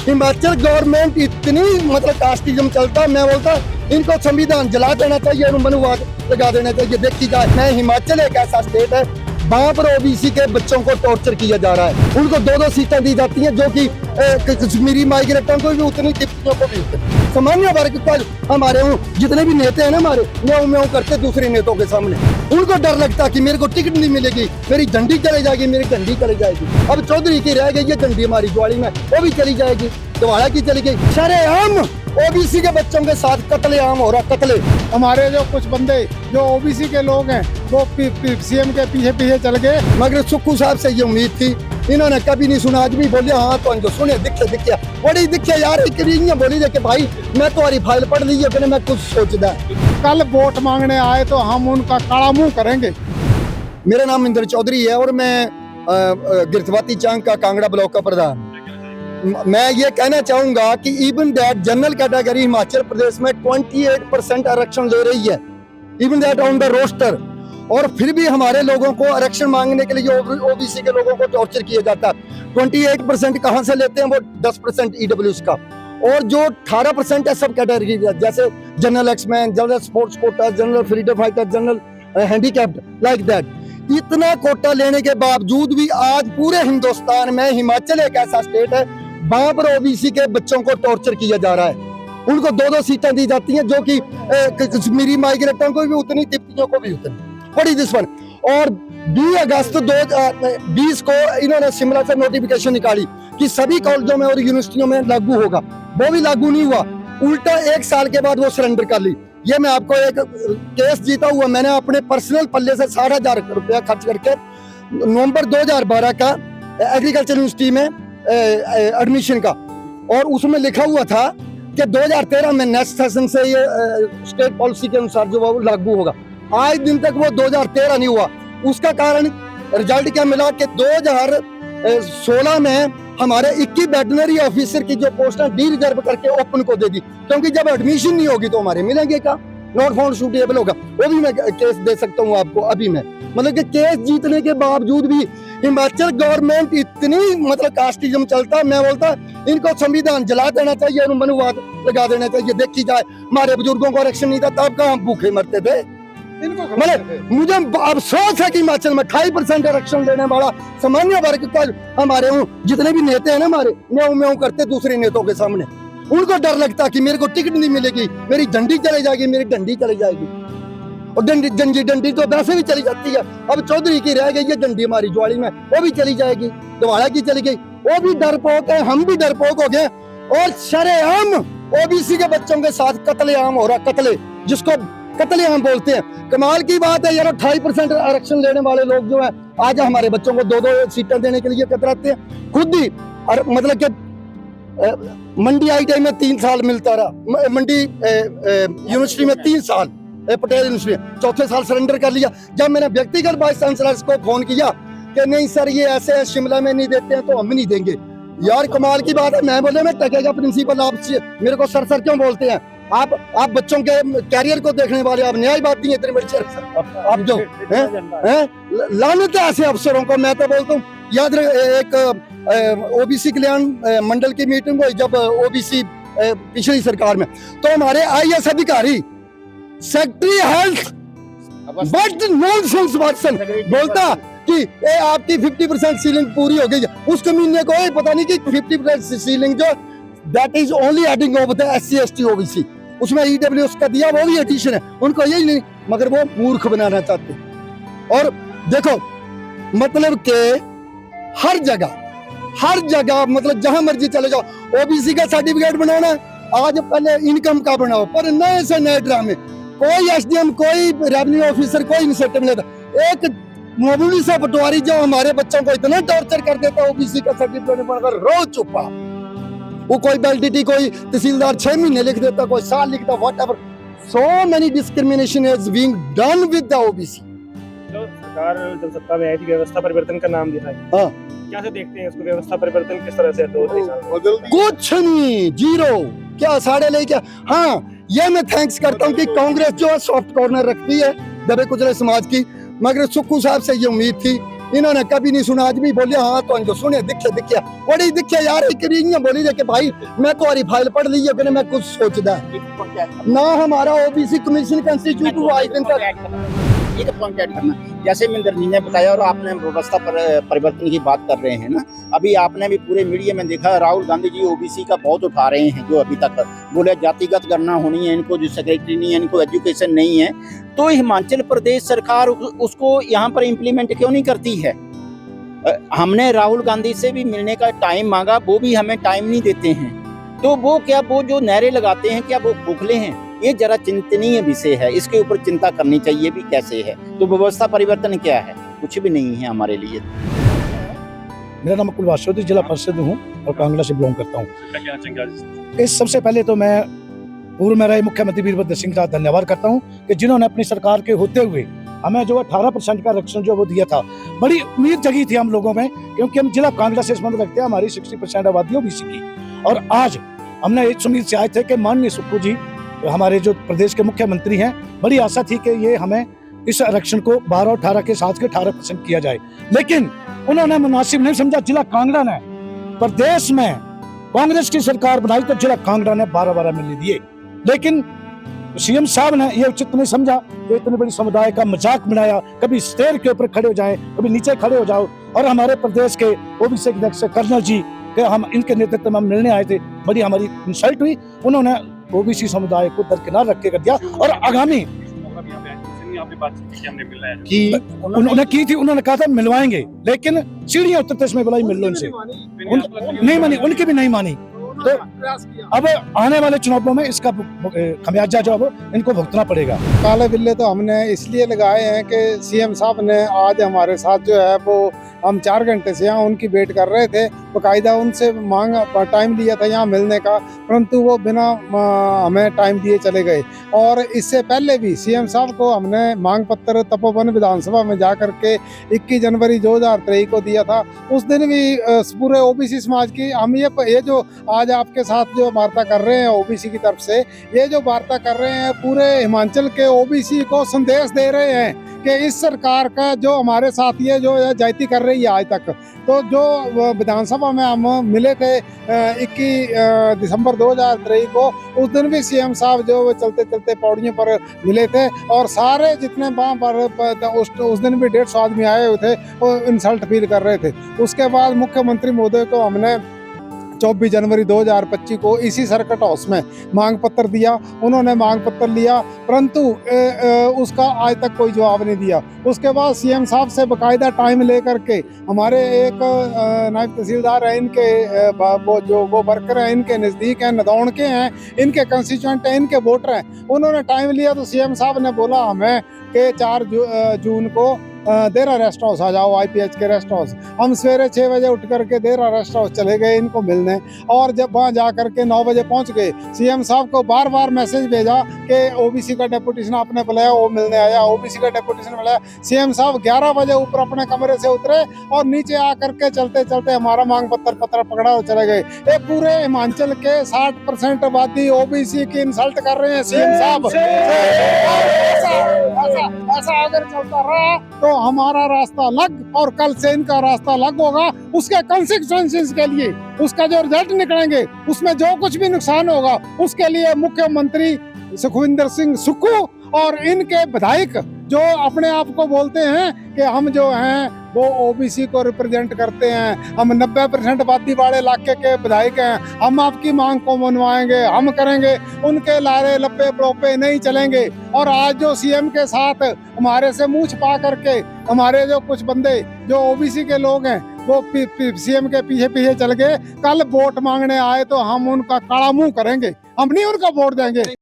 Himachal government इतनी मतलब casteism चलता, मैं बोलता इनको संविधान जला देना चाहिए, मनुवाद लगा देना चाहिए। देखी जाए, मैं हिमाचल एक ऐसा स्टेट है वहां पर ओबीसी के बच्चों को टॉर्चर किया जा रहा है। उनको 2-2 सीटें दी जाती हैं, जो कि कश्मीरी माइग्रेंटों को भी उतनी, तिब्बतियों को भी उतनी। सामान्य वर्ग का हमारे जितने भी नेता हैं ना हमारे, म्याऊं म्याऊं करते दूसरे नेताओं के सामने। उनको डर लगता कि मेरे को टिकट नहीं मिलेगी, मेरी झंडी चली जाएगी, मेरी झंडी चली जाएगी। अब चौधरी की रह गई है झंडी हमारी ज्वाली में, वो भी चली जाएगी। दोबारा की चली गई। शरेआम ओबीसी के बच्चों के साथ कत्लेआम हो रहा, कत्ले। हमारे जो कुछ बंदे जो ओबीसी के लोग हैं वो सीएम के पीछे पीछे चल गए। मगर सुक्खू साहब से ये उम्मीद थी, इन्होंने कभी नहीं सुना। आज भी बोले हाँ तो जो सुने दिखे बड़ी दिखे यार, बोली दे कि भाई मैं तुम्हारी फाइल पढ़ ली है, मैं कुछ सोचदा। कल वोट मांगने आए तो हम उनका काला मुंह करेंगे। मेरा नाम इंद्र चौधरी है और मैं गिरथवाती चांग का कांगड़ा ब्लॉक का प्रधान। मैं ये कहना चाहूंगा कि even that general category Himachal Pradesh में 28% आरक्षण ले रही है, even that on the roster, और फिर भी हमारे लोगों को आरक्षण मांगने के लिए ओबीसी के लोगों को टॉर्चर किया जाता है। 28% कहां से लेते हैं? वो 10% ईडब्ल्यूएस का, और जो 18% है सब कैटेगरी, जैसे general exman, general sports quota, general freedom fighter, general handicapped, like that. इतना कोटा लेने के बावजूद भी आज पूरे हिंदुस्तान में हिमाचल एक ऐसा स्टेट है वहां पर ओबीसी के बच्चों को टॉर्चर किया जा रहा है। उनको 2-2 सीटें दी जाती हैं, जो कि कश्मीरी माइग्रेंटों को भी उतनी, तिब्बतियों को भी उतनी। बड़ी दुश्मन। और 2 अगस्त 2020 को इन्होंने शिमला से नोटिफिकेशन निकाली कि सभी कॉलेजों में और यूनिवर्सिटियों में लागू होगा। वो भी लागू नहीं हुआ, उल्टा 1 साल के बाद वो सरेंडर कर ली। ये मैं आपको एक केस जीता हुआ, मैंने अपने पर्सनल पल्ले से 60,000 रुपया खर्च करके नवंबर 2012 का एग्रीकल्चर यूनिवर्सिटी में एडमिशन का, और उसमें लिखा हुआ था कि 2013 में नेक्स्ट सेशन से ये स्टेट पॉलिसी के अनुसार जो वो लागू होगा। आज दिन तक वो 2013 नहीं हुआ। उसका कारण रिजल्ट क्या मिला कि 2016 में हमारे 21 वेटनरी ऑफिसर की जो पोस्ट डी रिजर्व करके ओपन को दे दी, क्योंकि जब एडमिशन नहीं होगी तो हमारे मिलेंगे क्या? नॉट फाउंड सूटेबल होगा। वो भी मैं केस दे सकता हूँ आपको अभी मैं, मतलब कि केस जीतने के बावजूद भी हिमाचल गवर्नमेंट इतनी मतलब कास्टिज्म चलता, मैं बोलता इनको संविधान जला देना चाहिए, मनुवाद लगा देना चाहिए। देखी जाए, हमारे बुजुर्गों को आरक्षण नहीं था तब कहाँ हम भूखे मरते थे। मतलब मुझे अफसोस है कि हिमाचल में 28% आरक्षण देने वाला सामान्य वर्ग का हमारे जितने भी नेता हैं ना हमारे, म्याऊं म्याऊं करते दूसरे नेताओं के सामने। उनको डर लगता कि मेरे को टिकट नहीं मिलेगी, मेरी झंडी चली जाएगी, मेरी डंडी चली जाएगी। और डंडी तो वैसे भी चली जाती है। अब चौधरी की रह गई है झंडी हमारी ज्वाली में, वो भी चली जाएगी। दोबारा की चली गई। वो भी डरपोक है, हम भी डरपोक हो गए। और शरेआम ओबीसी के बच्चों के साथ कत्लेआम हो रहा, कत्ले, जिसको कत्लेआम बोलते हैं। कमाल की बात है यार, 28% आरक्षण लेने वाले लोग जो है आज हमारे बच्चों को 2-2 सीटें देने के लिए कतराते हैं खुद ही। और मतलब कि मंडी ITI में 3 साल मिलता रहा, मंडी यूनिवर्सिटी में 3 साल, पटेल यूनिवर्सिटी में 4थे साल सरेंडर कर लिया। जब मैंने व्यक्तिगत वाइस चांसलर को फोन किया कि नहीं सर ये ऐसे है, शिमला में नहीं देते हैं तो हम नहीं देंगे। यार कमाल की बात है। मैं बोले मैं टकेगा प्रिंसिपल, आप मेरे को सर क्यों बोलते हैं? आप बच्चों के कैरियर को देखने वाले, आप न्यायवादी हैं, इतने बड़े आप जो हैं लानत है ऐसे अफसरों को। मैं तो बोलता हूँ याद रहे, एक ओबीसी कल्याण मंडल की मीटिंग हुई जब ओबीसी पिछली सरकार में, तो हमारे IAS अधिकारी secretary health what nonsense person बोलता कि आपकी 50% सीलिंग पूरी हो गई है। उस कमीने को पता नहीं कि 50% सीलिंग जो that is only adding of the SC ST OBC, उसमें EWS का दिया वो भी एडिशन है, उनको यही नहीं, मगर वो मूर्ख बनाना चाहते। और देखो मतलब के हर जगह मतलब जहां मर्जी चले जाओ ओबीसी का सर्टिफिकेट बनाना, आज पहले इनकम का बनाओ, पर नए से नए ड्रामे। कोई SDM, कोई रेवेन्यू ऑफिसर, कोई इनिशिएटिव नहीं लेता। एक मामूली सा पटवारी जो हमारे बच्चों को इतना टॉर्चर कर देता ओबीसी का सर्टिफिकेट बनकर रो चुपा। वो कोई बेल्डिटी, कोई तहसीलदार 6 महीने लिख देता, कोई साल लिखता, whatever. So many discrimination is being done with the OBC. तो सरकार जब सत्ता में आई थी व्यवस्था परिवर्तन का नाम दिया है, हाँ क्या से देखते हैं इसको? व्यवस्था परिवर्तन किस तरह से 2-3 साल कुछ नहीं, जीरो, क्या साढ़े ले क्या। हाँ ये मैं थैंक्स करता हूँ कि कांग्रेस जो है सॉफ्ट कॉर्नर रखती है दबे कुचले समाज की, मगर सुक्खू साहब से ये उम्मीद थी इन्होंने कभी नहीं सुना। आज भी बोले हाँ तो सुने दिखे बड़ी दिखे यार एक बोली कि भाई मैं तुम्हारी फाइल पढ़ ली है कि मैं कुछ सोचदा ना हमारा ओबीसी कमीशन कंस्टिट्यूट हुआ आज दिन तक। एक पॉइंट ऐड करना, जैसे मिंदर जी ने बताया और आपने व्यवस्था पर परिवर्तन की बात कर रहे हैं ना, अभी आपने भी पूरे मीडिया में देखा राहुल गांधी जी ओबीसी का बहुत उठा रहे हैं, जो अभी तक बोले जातिगत गणना होनी है, इनको जो सेक्रेटरी नहीं है, इनको एजुकेशन नहीं है, तो हिमाचल प्रदेश सरकार उसको यहाँ पर इम्प्लीमेंट क्यों नहीं करती है? हमने राहुल गांधी से भी मिलने का टाइम मांगा, वो भी हमें टाइम नहीं देते हैं। तो वो क्या वो जो नारे लगाते हैं क्या वो खोखले हैं? ये जरा चिंतनीय विषय है, इसके ऊपर चिंता करनी चाहिए भी कैसे है। तो व्यवस्था परिवर्तन क्या है? कुछ भी नहीं है हमारे लिए। मेरा नाम अकुल वासुदेव, जिला परिषद हूँ और कांगड़ा से बिलोंग करता हूँ। इस सबसे पहले तो मैं पूर्व में रहे मुख्यमंत्री वीरभद्र सिंह का धन्यवाद करता हूँ कि जिन्होंने अपनी सरकार के होते हुए हमें जो 18% का आरक्षण जो वो दिया था, बड़ी उम्मीद जगी थी हम लोगों में, क्योंकि हम जिला कांगड़ा से संबंध रखते हैं, हमारी 60% आबादी ओबीसी की। और आज हमने इस उम्मीद से आए थे कि माननीय सुक्खू जी हमारे जो प्रदेश के मुख्यमंत्री हैं, बड़ी आशा थी कि ये हमें इस आरक्षण को 12 और 18 के साथ के 18% किया जाए, लेकिन उन्होंने मुनासिब नहीं समझा। जिला कांगड़ा ने प्रदेश में कांग्रेस की सरकार बनाई तो जिला कांगड़ा ने 12 मिलने दिए, लेकिन सीएम साहब ने ये उचित नहीं समझा कि इतनी बड़ी समुदाय का मजाक बनाया, कभी स्टेयर के ऊपर खड़े हो जाए, कभी नीचे खड़े हो जाओ। और हमारे प्रदेश के ओबीसी अध्यक्ष कर्नल जी के हम इनके नेतृत्व में हम मिलने आए थे, बड़ी हमारी इंसल्ट हुई। उन्होंने ओबीसी समुदाय को दरकिनार रख के कर दिया और आगामी उन्होंने की थी, उन्होंने कहा था मिलवाएंगे, लेकिन सीढ़ियां उतरते इसमें बुलाई मिल लो इनसे, नहीं मानी, उनकी भी नहीं मानी। तो अब आने वाले चुनावों में इसका खमियाजा जो अब इनको भुगतना पड़ेगा। काले बिल्ले तो हमने इसलिए लगाए हैं कि सीएम साहब ने आज हमारे साथ जो है वो हम 4 घंटे से यहाँ उनकी वेट कर रहे थे, बाकायदा उनसे टाइम लिया था यहाँ मिलने का, परंतु वो बिना हमें टाइम दिए चले गए। और इससे पहले भी सीएम साहब को हमने मांग पत्र तपोवन विधानसभा में जा करके 21 जनवरी 2023 को दिया था। उस दिन भी पूरे ओबीसी समाज की हम ये जो आज आपके साथ जो वार्ता कर रहे हैं ओबीसी की तरफ से, ये जो वार्ता कर रहे हैं पूरे हिमाचल के ओबीसी को संदेश दे रहे हैं कि इस सरकार का जो हमारे साथ ये जो जाति कर रही है आज तक। तो जो विधानसभा में हम मिले थे 21 दिसंबर 2023 को, उस दिन भी सीएम साहब जो चलते चलते पौड़ियों पर मिले थे और सारे जितने वहाँ पर उस दिन भी 150 आदमी आए हुए थे वो इंसल्ट फील कर रहे थे। उसके बाद मुख्यमंत्री महोदय को हमने 24 जनवरी 2025 को इसी सर्किट हाउस में मांग पत्र दिया। उन्होंने मांग पत्र लिया, परंतु उसका आज तक कोई जवाब नहीं दिया। उसके बाद सीएम साहब से बकायदा टाइम लेकर के हमारे एक नायब तहसीलदार है, इनके वो वर्कर हैं, इनके नज़दीक हैं, नदौन के हैं, इनके कंस्टिट्यूएंट हैं, इनके वोटर हैं, उन्होंने टाइम लिया तो सीएम साहब ने बोला हमें कि 4 जून को देरा रेस्ट हाउस आ जाओ, IPH के रेस्ट हाउस। हम सवेरे 6 बजे उठ करके देरा रेस्ट हाउस चले गए इनको मिलने, और जब वहाँ जा करके 9 बजे पहुँच गए, सीएम साहब को बार बार मैसेज भेजा कि ओबीसी का डेपुटेशन आपने बुलाया, वो मिलने आया, ओबीसी का डेपुटेशन बुलाया। सीएम साहब 11 बजे ऊपर अपने कमरे से उतरे और नीचे आकर के चलते चलते हमारा मांग पत्र पकड़ा और चले गए। ये पूरे हिमाचल के 60% आबादी ओबीसी की इंसल्ट कर रहे हैं सीएम साहब। ऐसा अगर चलता रहा तो हमारा रास्ता अलग और कल से इनका रास्ता अलग होगा। उसके कंसिक्वेंसेस के लिए, उसका जो रिजल्ट निकलेंगे, उसमें जो कुछ भी नुकसान होगा, उसके लिए मुख्यमंत्री सुखविंदर सिंह सुक्खू और इनके विधायक जो अपने आप को बोलते हैं कि हम जो हैं वो ओबीसी को रिप्रेजेंट करते हैं, हम 90% आबादी वाले इलाके के विधायक हैं, हम आपकी मांग को मनवाएंगे, हम करेंगे, उनके लारे लप्पे पड़ोपे नहीं चलेंगे। और आज जो सीएम के साथ हमारे से मुंह छिपा करके हमारे जो कुछ बंदे जो ओबीसी के लोग हैं वो सीएम के पीछे चल गए, कल वोट मांगने आए तो हम उनका काला मुंह करेंगे, हम नहीं उनका वोट देंगे।